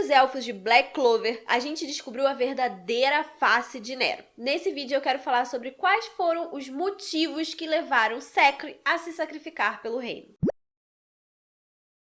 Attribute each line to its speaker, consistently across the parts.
Speaker 1: dos elfos de Black Clover, a gente descobriu a verdadeira face de Nero. Nesse vídeo eu quero falar sobre quais foram os motivos que levaram Secre a se sacrificar pelo reino.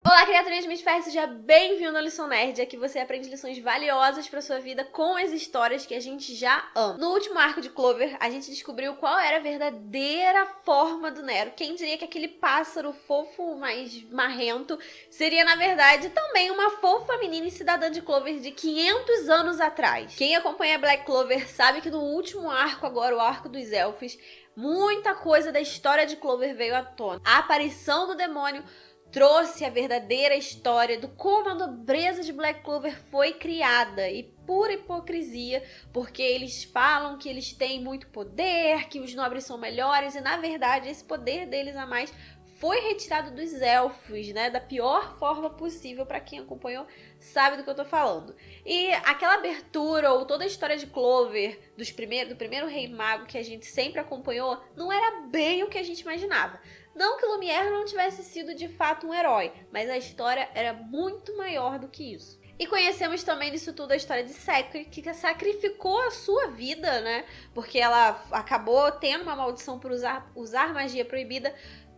Speaker 1: Olá, criaturinhas de Mistfire, seja bem-vindo à Lição Nerd. Aqui você aprende lições valiosas para sua vida com as histórias que a gente já ama. No último arco de Clover, a gente descobriu qual era a verdadeira forma do Nero. Quem diria que aquele pássaro fofo, mais marrento, seria, na verdade, também uma fofa menina e cidadã de Clover de 500 anos atrás. Quem acompanha Black Clover sabe que no último arco agora, o arco dos elfos, muita coisa da história de Clover veio à tona. A aparição do demônio trouxe a verdadeira história do como a nobreza de Black Clover foi criada, e pura hipocrisia, porque eles falam que eles têm muito poder, que os nobres são melhores, e na verdade esse poder deles a mais foi retirado dos elfos, né, da pior forma possível. Pra quem acompanhou sabe do que eu tô falando. E aquela abertura, ou toda a história de Clover, do primeiro Rei Mago que a gente sempre acompanhou, não era bem o que a gente imaginava. Não que Lumière não tivesse sido de fato um herói, mas a história era muito maior do que isso. E conhecemos também nisso tudo a história de Secre, que sacrificou a sua vida, né? Porque ela acabou tendo uma maldição por usar magia proibida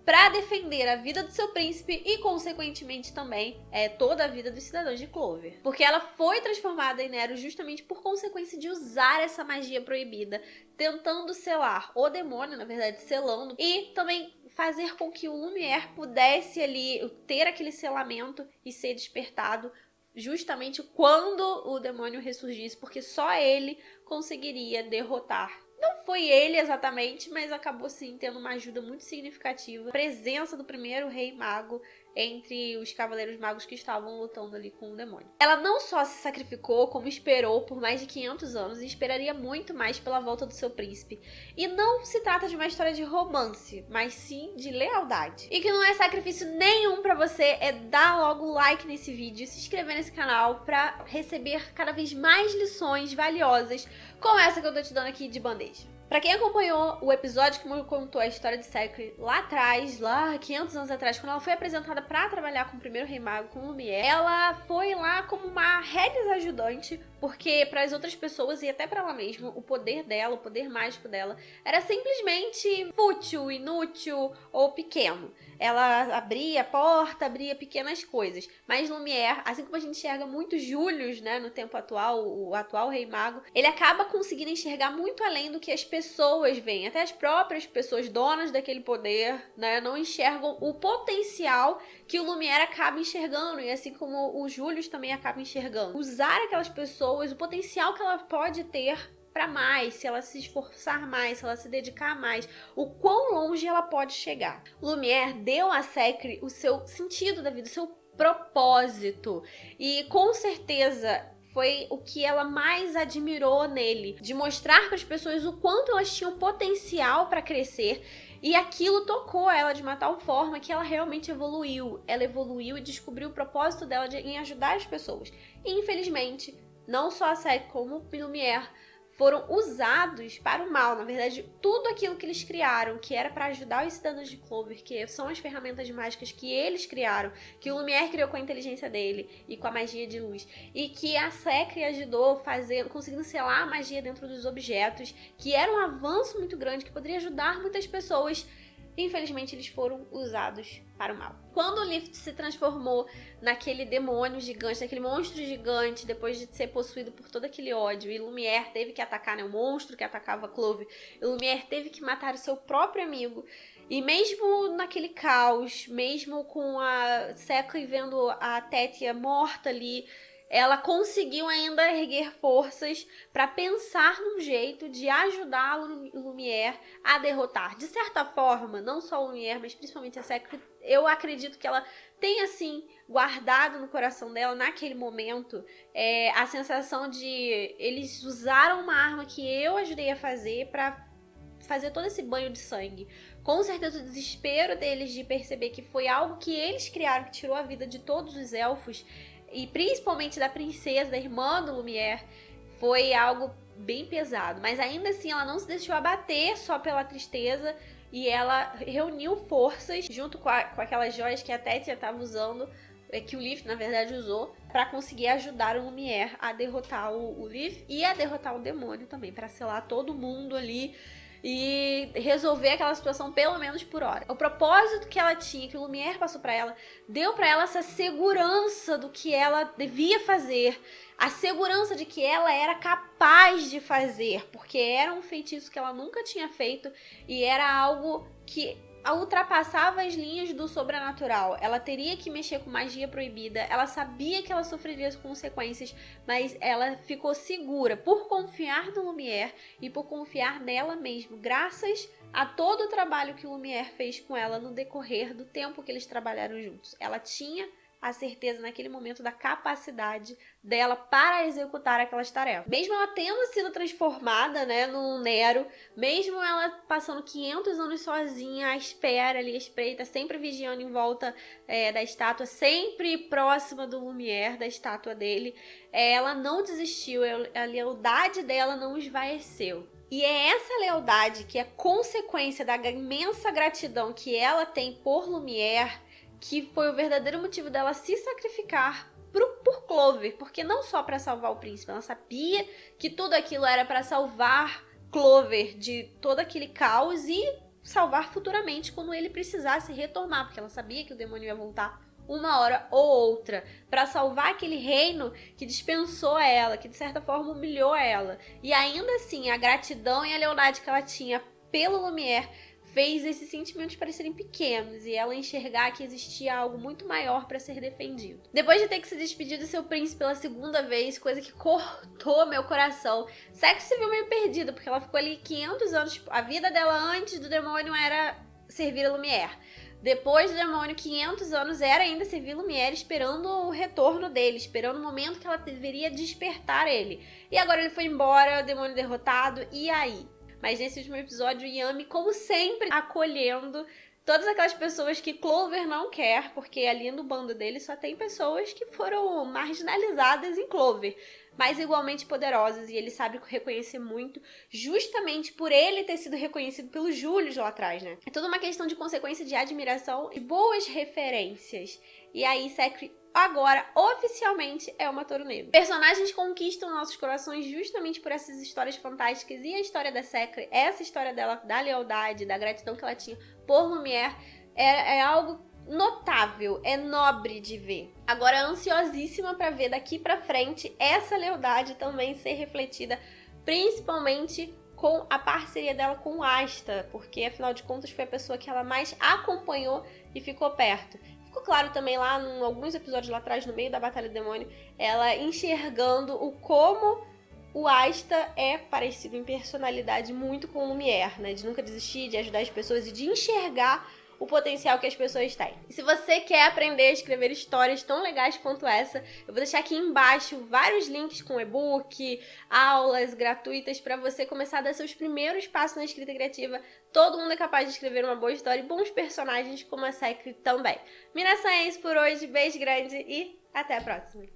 Speaker 1: para defender a vida do seu príncipe e, consequentemente, também toda a vida dos cidadãos de Clover. Porque ela foi transformada em Nero justamente por consequência de usar essa magia proibida, tentando selar o demônio, na verdade, selando, e também fazer com que o Lumière pudesse ali ter aquele selamento e ser despertado justamente quando o demônio ressurgisse, porque só ele conseguiria derrotar. Não foi ele exatamente, mas acabou sim tendo uma ajuda muito significativa. A presença do primeiro Rei Mago entre os Cavaleiros Magos que estavam lutando ali com o demônio. Ela não só se sacrificou, como esperou por mais de 500 anos e esperaria muito mais pela volta do seu príncipe. E não se trata de uma história de romance, mas sim de lealdade. E que não é sacrifício nenhum pra você é dar logo o like nesse vídeo e se inscrever nesse canal pra receber cada vez mais lições valiosas como essa que eu tô te dando aqui de bandeja. Pra quem acompanhou o episódio que me contou a história de Secre lá atrás, lá 500 anos atrás, quando ela foi apresentada pra trabalhar com o primeiro Rei Mago, com Lumière, ela foi lá como uma reles ajudante, porque para as outras pessoas e até pra ela mesma, o poder dela, o poder mágico dela, era simplesmente fútil, inútil ou pequeno. Ela abria a porta, abria pequenas coisas, mas Lumière, assim como a gente enxerga muito Julius, né, no tempo atual, o atual Rei Mago, ele acaba conseguindo enxergar muito além do que as pessoas veem. Até as próprias pessoas donas daquele poder, né, não enxergam o potencial que o Lumière acaba enxergando, e assim como o Julius também acaba enxergando. Usar aquelas pessoas, o potencial que ela pode ter para mais, se ela se esforçar mais, se ela se dedicar mais, o quão longe ela pode chegar. Lumière deu a Secre o seu sentido da vida, o seu propósito, e com certeza foi o que ela mais admirou nele, de mostrar para as pessoas o quanto elas tinham potencial para crescer, e aquilo tocou ela de uma tal forma que ela realmente evoluiu. Ela evoluiu e descobriu o propósito dela em ajudar as pessoas. E, infelizmente, não só a Secre como o Lumière foram usados para o mal. Na verdade, tudo aquilo que eles criaram, que era para ajudar os cidadãos de Clover, que são as ferramentas mágicas que eles criaram, que o Lumière criou com a inteligência dele e com a magia de luz, e que a Secre ajudou conseguindo selar a magia dentro dos objetos, que era um avanço muito grande, que poderia ajudar muitas pessoas. Infelizmente, eles foram usados para o mal. Quando o Lift se transformou naquele demônio gigante, naquele monstro gigante, depois de ser possuído por todo aquele ódio, e Lumière teve que atacar, né, o monstro que atacava Clover, e Lumière teve que matar o seu próprio amigo, e mesmo naquele caos, mesmo com a Secre vendo a Tétia morta ali, ela conseguiu ainda erguer forças para pensar num jeito de ajudar o Lumière a derrotar. De certa forma, não só o Lumière, mas principalmente a Secre, eu acredito que ela tem, assim, guardado no coração dela, naquele momento, a sensação de eles usaram uma arma que eu ajudei a fazer para fazer todo esse banho de sangue. Com certeza o desespero deles de perceber que foi algo que eles criaram, que tirou a vida de todos os elfos, e principalmente da princesa, da irmã do Lumière, foi algo bem pesado. Mas ainda assim ela não se deixou abater só pela tristeza, e ela reuniu forças junto com aquelas joias que a Tétia estava usando, que o Leaf, na verdade, usou pra conseguir ajudar o Lumière a derrotar o Leaf e a derrotar o demônio também, pra selar todo mundo ali e resolver aquela situação pelo menos por hora. O propósito que ela tinha, que o Lumière passou pra ela, deu pra ela essa segurança do que ela devia fazer, a segurança de que ela era capaz de fazer, porque era um feitiço que ela nunca tinha feito e era algo que ultrapassava as linhas do sobrenatural. Ela teria que mexer com magia proibida, ela sabia que ela sofreria as consequências, mas ela ficou segura por confiar no Lumière e por confiar nela mesma, graças a todo o trabalho que o Lumière fez com ela no decorrer do tempo que eles trabalharam juntos. Ela tinha a certeza naquele momento da capacidade dela para executar aquelas tarefas. Mesmo ela tendo sido transformada, né, no Nero, mesmo ela passando 500 anos sozinha, à espera ali, à espreita, sempre vigiando em volta da estátua, sempre próxima do Lumière, da estátua dele, ela não desistiu, a lealdade dela não esvaeceu. E é essa lealdade que é consequência da imensa gratidão que ela tem por Lumière, que foi o verdadeiro motivo dela se sacrificar por Clover, porque não só para salvar o príncipe, ela sabia que tudo aquilo era para salvar Clover de todo aquele caos e salvar futuramente quando ele precisasse retornar, porque ela sabia que o demônio ia voltar uma hora ou outra, para salvar aquele reino que dispensou a ela, que de certa forma humilhou ela. E ainda assim, a gratidão e a lealdade que ela tinha pelo Lumière fez esses sentimentos parecerem pequenos e ela enxergar que existia algo muito maior para ser defendido. Depois de ter que se despedir do seu príncipe pela segunda vez, coisa que cortou meu coração, Secre se viu meio perdida, porque ela ficou ali 500 anos, tipo, a vida dela antes do demônio era servir a Lumière. Depois do demônio, 500 anos era ainda servir Lumière, esperando o retorno dele, esperando o momento que ela deveria despertar ele. E agora ele foi embora, o demônio derrotado, e aí? Mas nesse último episódio, Yami, como sempre, acolhendo todas aquelas pessoas que Clover não quer, porque ali no bando dele só tem pessoas que foram marginalizadas em Clover, mas igualmente poderosas, e ele sabe reconhecer muito, justamente por ele ter sido reconhecido pelo Julius lá atrás, né? É toda uma questão de consequência de admiração e boas referências. E aí, Secre agora, oficialmente, é uma Touro Negro. Personagens conquistam nossos corações justamente por essas histórias fantásticas, e a história da Secre, essa história dela, da lealdade, da gratidão que ela tinha por Lumière, é algo notável, é nobre de ver. Agora, ansiosíssima para ver daqui para frente essa lealdade também ser refletida, principalmente com a parceria dela com Asta, porque afinal de contas foi a pessoa que ela mais acompanhou e ficou perto. Ficou claro também lá, em alguns episódios lá atrás, no meio da Batalha do Demônio, ela enxergando o como o Asta é parecido em personalidade muito com o Lumière, né? De nunca desistir, de ajudar as pessoas e de enxergar o potencial que as pessoas têm. E se você quer aprender a escrever histórias tão legais quanto essa, eu vou deixar aqui embaixo vários links com e-book, aulas gratuitas para você começar a dar seus primeiros passos na escrita criativa. Todo mundo é capaz de escrever uma boa história e bons personagens como a Secre também. Minasan é isso por hoje, beijo grande e até a próxima!